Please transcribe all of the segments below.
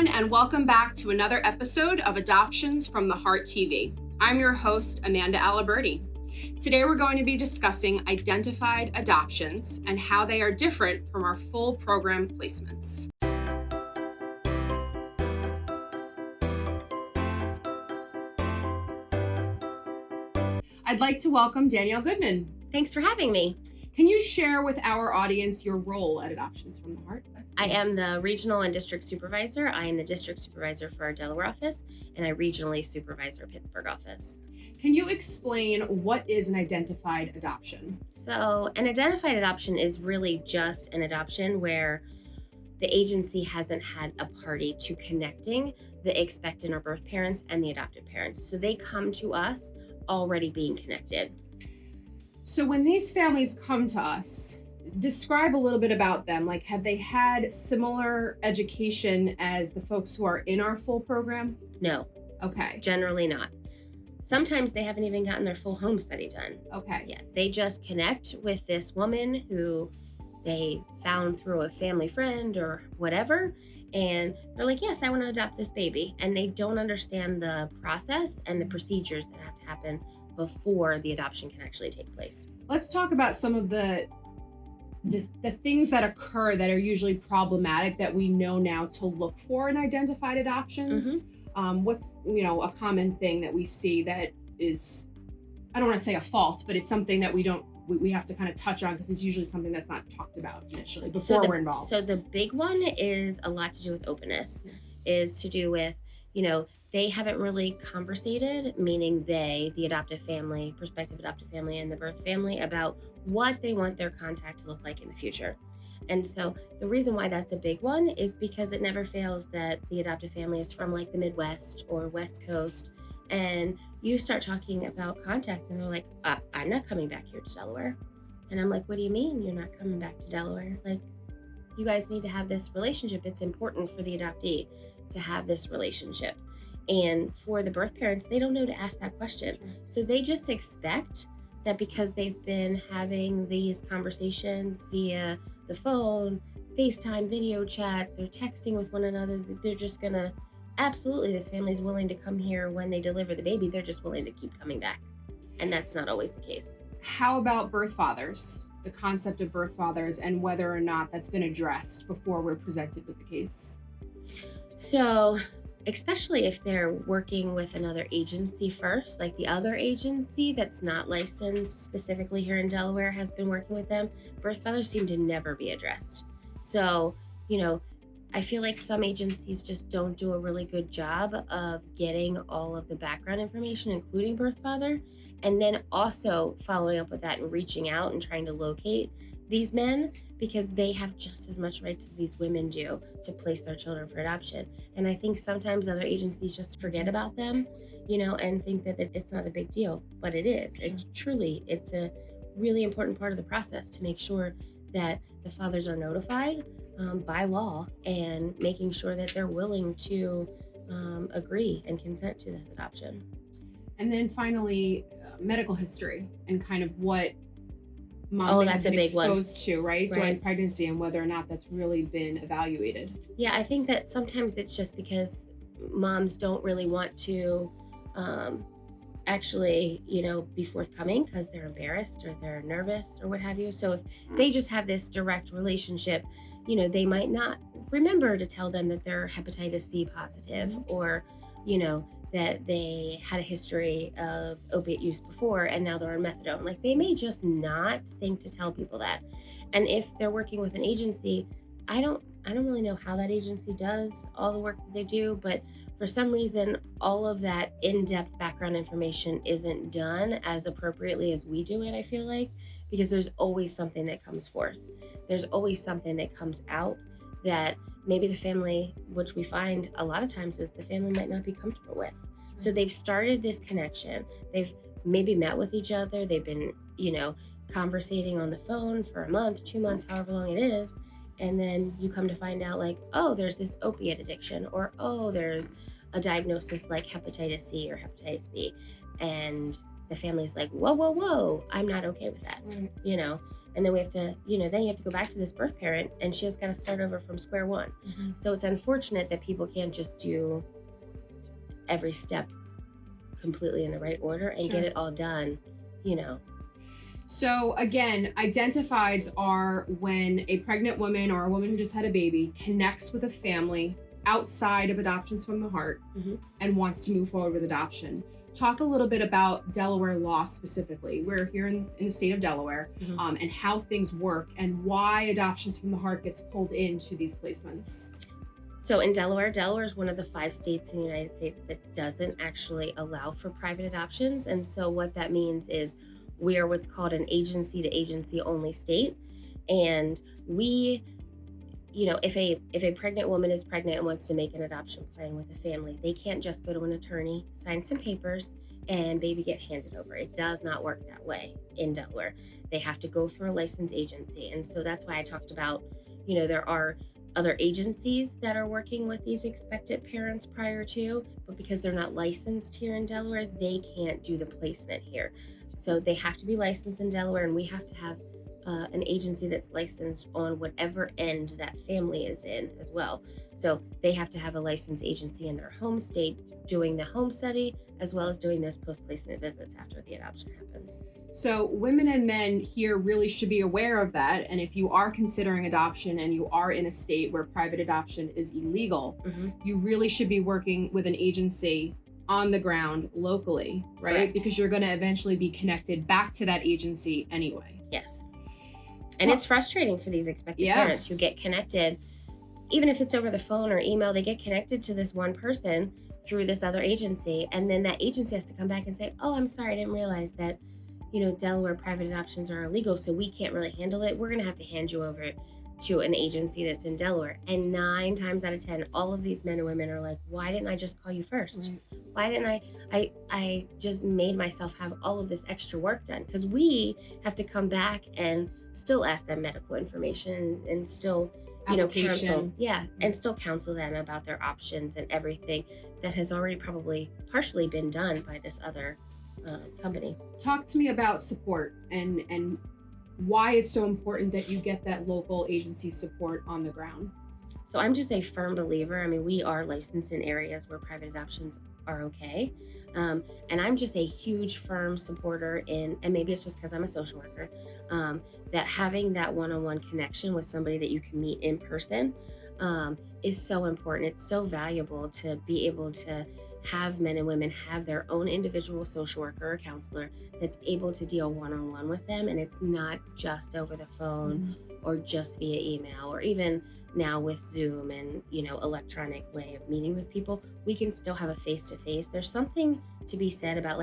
everyone, and welcome back to another episode of Adoptions from the Heart TV. I'm your host, Amanda Aliberti. Today we're going to be discussing identified adoptions and how they are different from our full program placements. I'd like to welcome Danielle Goodman. Thanks for having me. Can you share with our audience your role at Adoptions from the Heart? I am the Regional and District Supervisor. I am the District Supervisor for our Delaware office, and I regionally supervise our Pittsburgh office. Can you explain what is an identified adoption? So an identified adoption is really just an adoption where the agency hasn't had a party to connecting the expectant or birth parents and the adoptive parents. So they come to us already being connected. So when these families come to us, describe a little bit about them. Like, have they had similar education as the folks who are in our full program? No. Okay. Generally not. Sometimes they haven't even gotten their full home study done. Okay. Yeah. They just connect with this woman who they found through a family friend or whatever. And they're like, yes, I want to adopt this baby. And they don't understand the process and the procedures that have to happen before the adoption can actually take place. Let's talk about some of the things that occur that are usually problematic that we know now to look for in identified adoptions. What's a common thing that we see that is, I don't want to say a fault, but it's something that we have to kind of touch on because it's usually something that's not talked about initially before we're involved. So the big one is a lot to do with openness, is to do with, they haven't really conversated, meaning the adoptive family, prospective adoptive family, and the birth family about what they want their contact to look like in the future. And so the reason why that's a big one is because it never fails that the adoptive family is from like the Midwest or West Coast, and you start talking about contact and they're like, I'm not coming back here to Delaware. And I'm like, what do you mean you're not coming back to Delaware? Like, you guys need to have this relationship. It's important for the adoptee to have this relationship. And for the birth parents, they don't know to ask that question. So they just expect that because they've been having these conversations via the phone, FaceTime, video chat, they're texting with one another, that they're just gonna, absolutely, this family's willing to come here when they deliver the baby. They're just willing to keep coming back. And that's not always the case. How about birth fathers? The concept of birth fathers and whether or not that's been addressed before we're presented with the case. So, especially if they're working with another agency first, like the other agency that's not licensed specifically here in Delaware has been working with them, birth fathers seem to never be addressed. So, I feel like some agencies just don't do a really good job of getting all of the background information, including birth father, and then also following up with that and reaching out and trying to locate these men, because they have just as much rights as these women do to place their children for adoption. And I think sometimes other agencies just forget about them, and think that it's not a big deal, but it is. Sure. It's a really important part of the process to make sure that the fathers are notified by law and making sure that they're willing to agree and consent to this adoption. And then finally, medical history and kind of what mom has been exposed to, right, during pregnancy, and whether or not that's really been evaluated. Yeah, I think that sometimes it's just because moms don't really want to actually, be forthcoming because they're embarrassed or they're nervous or what have you. So if they just have this direct relationship, they might not remember to tell them that they're hepatitis C positive, or, that they had a history of opiate use before and now they're on methadone. Like, they may just not think to tell people that. And if they're working with an agency, I don't really know how that agency does all the work that they do, but for some reason, all of that in-depth background information isn't done as appropriately as we do it, I feel like, because there's always something that comes forth. There's always something that comes out that maybe the family, which we find a lot of times is the family might not be comfortable with. So they've started this connection. They've maybe met with each other. They've been, conversating on the phone for a month, 2 months, however long it is. And then you come to find out like, oh, there's this opiate addiction, or, oh, there's a diagnosis like hepatitis C or hepatitis B. And the family's like, whoa, I'm not okay with that, And then we have to, then you have to go back to this birth parent, and she has got to start over from square one. So it's unfortunate that people can't just do every step completely in the right order and get it all done, So again, identifieds are when a pregnant woman or a woman who just had a baby connects with a family outside of Adoptions from the Heart and wants to move forward with adoption. Talk a little bit about Delaware law specifically. We're here in the state of Delaware, and how things work and why Adoptions from the Heart gets pulled into these placements. So in Delaware is one of the 5 states in the United States that doesn't actually allow for private adoptions. And so what that means is we are what's called an agency to agency only state. And we, if a pregnant woman is pregnant and wants to make an adoption plan with a family, they can't just go to an attorney, sign some papers, and baby get handed over. It does not work that way in Delaware. They have to go through a licensed agency. And so that's why I talked about, there are other agencies that are working with these expectant parents prior to, but because they're not licensed here in Delaware, they can't do the placement here. So they have to be licensed in Delaware, and we have to have an agency that's licensed on whatever end that family is in as well. So they have to have a licensed agency in their home state doing the home study, as well as doing those post-placement visits after the adoption happens. So women and men here really should be aware of that. And if you are considering adoption and you are in a state where private adoption is illegal, you really should be working with an agency on the ground locally, right? Correct. Because you're going to eventually be connected back to that agency anyway. Yes. And it's frustrating for these expectant parents who get connected, even if it's over the phone or email, they get connected to this one person through this other agency. And then that agency has to come back and say, oh, I'm sorry, I didn't realize that, Delaware private adoptions are illegal, so we can't really handle it. We're going to have to hand you over to an agency that's in Delaware. And 9 times out of 10, all of these men and women are like, why didn't I just call you first? Right. Why didn't I just made myself have all of this extra work done? Because we have to come back and still ask them medical information and still, counsel. And still counsel them about their options and everything that has already probably partially been done by this other company. Talk to me about support and why it's so important that you get that local agency support on the ground. So I'm just a firm believer. I mean, we are licensed in areas where private adoptions are okay. And I'm just a huge firm supporter and maybe it's just because I'm a social worker, that having that one-on-one connection with somebody that you can meet in person is so important. It's so valuable to be able to have men and women have their own individual social worker or counselor that's able to deal one-on-one with them. And it's not just over the phone or just via email, or even now with Zoom and, electronic way of meeting with people, we can still have a face-to-face. There's something to be said about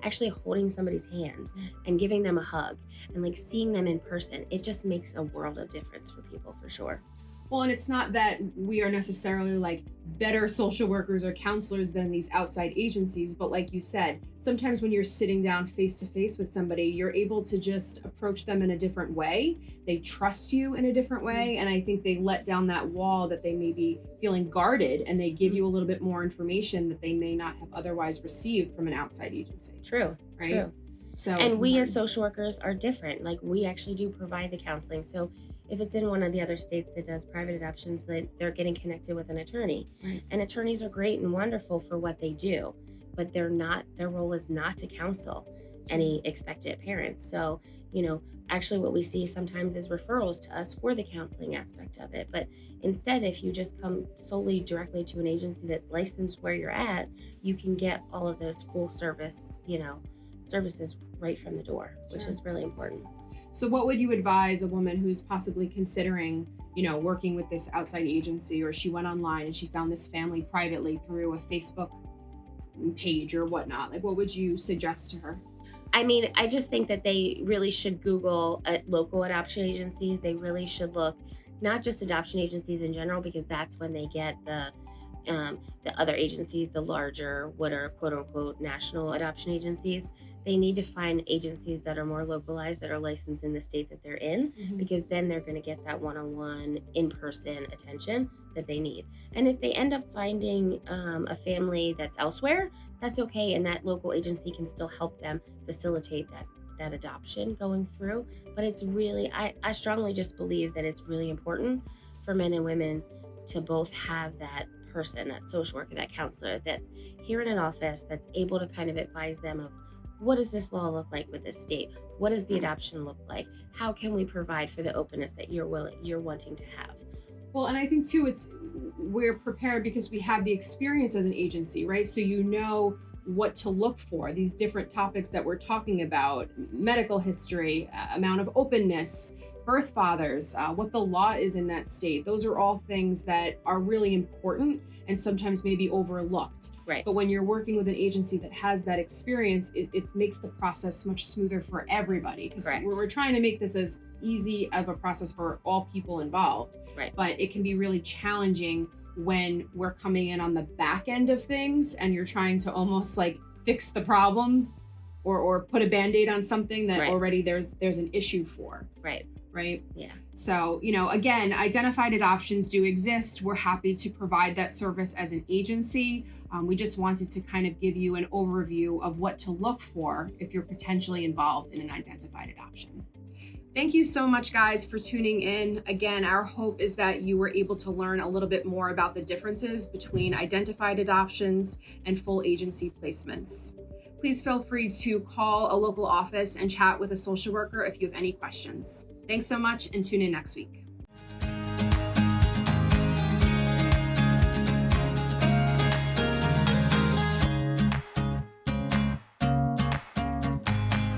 actually holding somebody's hand and giving them a hug and seeing them in person. It just makes a world of difference for people, for sure. Well, and it's not that we are necessarily better social workers or counselors than these outside agencies, but like you said, sometimes when you're sitting down face to face with somebody, you're able to just approach them in a different way. They trust you in a different way. And I think they let down that wall that they may be feeling guarded, and they give you a little bit more information that they may not have otherwise received from an outside agency. True. Right. True. So, and we as social workers are different. We actually do provide the counseling. So if it's in one of the other states that does private adoptions, they're getting connected with an attorney. Right. And attorneys are great and wonderful for what they do, but their role is not to counsel any expectant parents. So, actually what we see sometimes is referrals to us for the counseling aspect of it. But instead, if you just come solely directly to an agency that's licensed where you're at, you can get all of those full service, services right from the door, which is really important. So what would you advise a woman who's possibly considering, working with this outside agency, or she went online and she found this family privately through a Facebook page or whatnot? What would you suggest to her? I mean, I just think that they really should Google local adoption agencies. They really should look, not just adoption agencies in general, because that's when they get the other agencies, the larger, what are quote unquote national adoption agencies. They need to find agencies that are more localized, that are licensed in the state that they're in, because then they're going to get that one-on-one in-person attention that they need. And if they end up finding a family that's elsewhere, that's okay. And that local agency can still help them facilitate that adoption going through. But it's really, I strongly just believe that it's really important for men and women to both have that person, that social worker, that counselor that's here in an office that's able to kind of advise them of, what does this law look like with this state? What does the adoption look like? How can we provide for the openness that you're wanting to have? Well, and I think too, we're prepared because we have the experience as an agency, right? So you know what to look for, these different topics that we're talking about: medical history, amount of openness, birth fathers, what the law is in that state. Those are all things that are really important and sometimes maybe overlooked. Right. But when you're working with an agency that has that experience, it makes the process much smoother for everybody, because we're trying to make this as easy of a process for all people involved. Right. But it can be really challenging when we're coming in on the back end of things and you're trying to almost like fix the problem or put a Band-Aid on something that already there's an issue for. Right. Yeah. So, again, identified adoptions do exist. We're happy to provide that service as an agency. We just wanted to kind of give you an overview of what to look for if you're potentially involved in an identified adoption. Thank you so much, guys, for tuning in. Again, our hope is that you were able to learn a little bit more about the differences between identified adoptions and full agency placements. Please feel free to call a local office and chat with a social worker if you have any questions. Thanks so much, and tune in next week.